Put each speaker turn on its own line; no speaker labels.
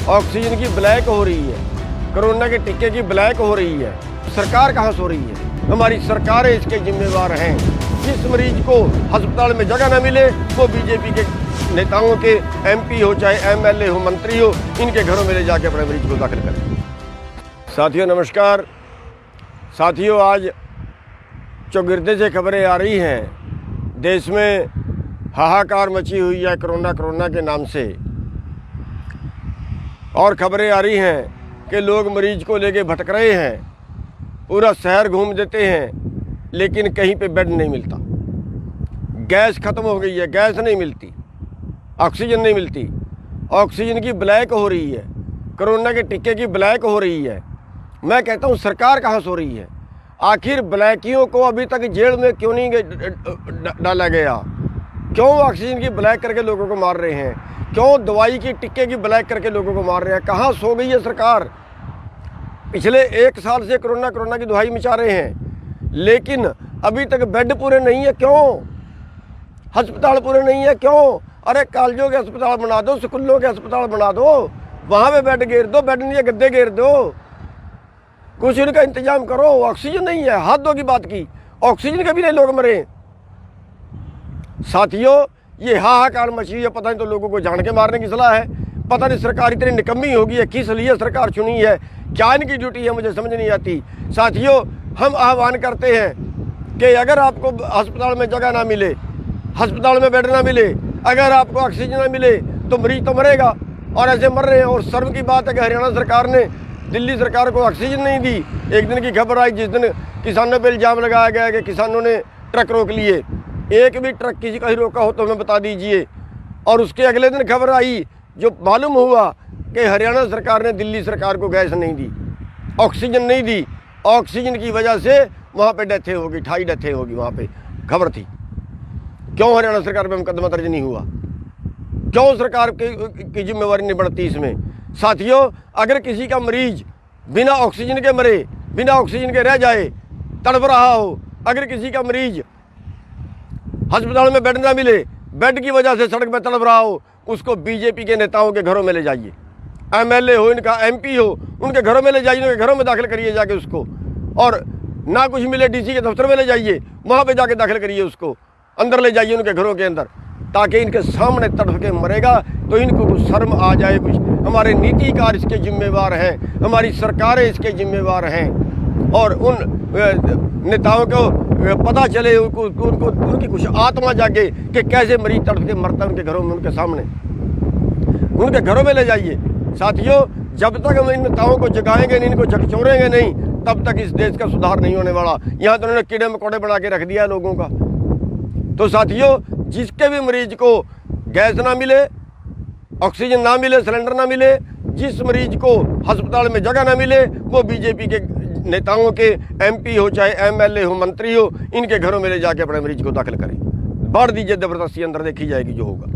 Oxygen की black हो रही है, कोरोना के टीके की ब्लैक हो रही है। सरकार कहाँ सो रही है? हमारी सरकारें इसके जिम्मेवार हैं। जिस मरीज को अस्पताल में जगह न मिले वो बीजेपी के नेताओं के एमपी हो चाहे एमएलए हो मंत्री हो, इनके घरों में ले जाके अपने मरीज को दाखिल करें। साथियों नमस्कार। साथियों, आज चौगिरदे से खबरें आ रही हैं, देश में हाहाकार मची हुई है कोरोना के नाम से, और खबरें आ रही हैं कि लोग मरीज को लेके भटक रहे हैं, पूरा शहर घूम देते हैं, लेकिन कहीं पे बेड नहीं मिलता। गैस ख़त्म हो गई है, गैस नहीं मिलती, ऑक्सीजन नहीं मिलती, ऑक्सीजन की ब्लैक हो रही है, कोरोना के टीके की ब्लैक हो रही है। मैं कहता हूँ सरकार कहाँ सो रही है? आखिर ब्लैकियों को अभी तक जेल में क्यों नहीं डाला गया? क्यों ऑक्सीजन की ब्लैक करके लोगों को मार रहे हैं? क्यों दवाई की टिक्के की ब्लैक करके लोगों को मार रहे हैं? कहाँ सो गई है सरकार? पिछले 1 साल से कोरोना की दुहाई मचा रहे हैं, लेकिन अभी तक बेड पूरे नहीं है। क्यों? अस्पताल पूरे नहीं है। क्यों? अरे कॉलेजों के अस्पताल बना दो, स्कूलों के अस्पताल बना दो, वहाँ पे बेड घेर दो, बेड नहीं है गद्दे घेर दो, कुछ इनका इंतजाम करो। ऑक्सीजन नहीं है, हाथों की बात की, ऑक्सीजन के भी नहीं लोग मरे। साथियों, ये हाहाकार मची है, पता नहीं तो लोगों को जान के मारने की सलाह है। पता नहीं सरकार इतनी निकम्मी होगी है, किस लिए सरकार चुनी है, क्या इनकी ड्यूटी है, मुझे समझ नहीं आती। साथियों, हम आह्वान करते हैं कि अगर आपको अस्पताल में जगह ना मिले, अस्पताल में बेड ना मिले, अगर आपको ऑक्सीजन ना मिले तो मरीज तो मरेगा, और ऐसे मर रहे हैं। और शर्म की बात है कि हरियाणा सरकार ने दिल्ली सरकार को ऑक्सीजन नहीं दी। एक दिन की खबर आई जिस दिन किसानों पर इल्ज़ाम लगाया गया कि किसानों ने ट्रक रोक लिए। एक भी ट्रक किसी का ही रोका हो तो हमें बता दीजिए। और उसके अगले दिन खबर आई जो मालूम हुआ कि हरियाणा सरकार ने दिल्ली सरकार को गैस नहीं दी, ऑक्सीजन नहीं दी। ऑक्सीजन की वजह से वहाँ पे डेथें होगी, 28 डेथें होगी, वहाँ पे खबर थी। क्यों हरियाणा सरकार पे मुकदमा दर्ज नहीं हुआ? क्यों सरकार की जिम्मेवारी नहीं बढ़ती इसमें? साथियों, अगर किसी का मरीज बिना ऑक्सीजन के मरे, बिना ऑक्सीजन के रह जाए, तड़प रहा हो, अगर किसी का मरीज अस्पताल में बेड ना मिले, बेड की वजह से सड़क पर तड़प रहा हो, उसको बीजेपी के नेताओं के घरों में ले जाइए। एमएलए हो, इनका एमपी हो, उनके घरों में ले जाइए, उनके घरों में दाखिल करिए जाके उसको। और ना कुछ मिले डीसी के दफ्तर में ले जाइए, वहाँ पे जाके दाखिल करिए उसको, अंदर ले जाइए उनके घरों के अंदर, ताकि इनके सामने तड़प के मरेगा तो इनको कुछ शर्म आ जाए। कुछ हमारे नीतिकार इसके जिम्मेवार हैं, हमारी सरकारें इसके जिम्मेवार हैं, और उन नेताओं को पता चले, उनको उनकी कुछ आत्मा जागे कि कैसे मरीज तड़प के मरता है उनके घरों में, उनके सामने, उनके घरों में ले जाइए। साथियों, जब तक हम इन नेताओं को जगाएंगे नहीं, इनको झकझोरेंगे नहीं, तब तक इस देश का सुधार नहीं होने वाला। यहाँ तो उन्होंने कीड़े मकोड़े बना के रख दिया है लोगों का। तो साथियों, जिसके भी मरीज को गैस ना मिले, ऑक्सीजन ना मिले, सिलेंडर ना मिले, जिस मरीज को अस्पताल में जगह ना मिले, वो बीजेपी के नेताओं के एमपी हो चाहे एमएलए हो मंत्री हो, इनके घरों में ले जाके अपने मरीज को दाखिल करें। बांट दीजिए जबरदस्ती, अंदर देखी जाएगी जो होगा।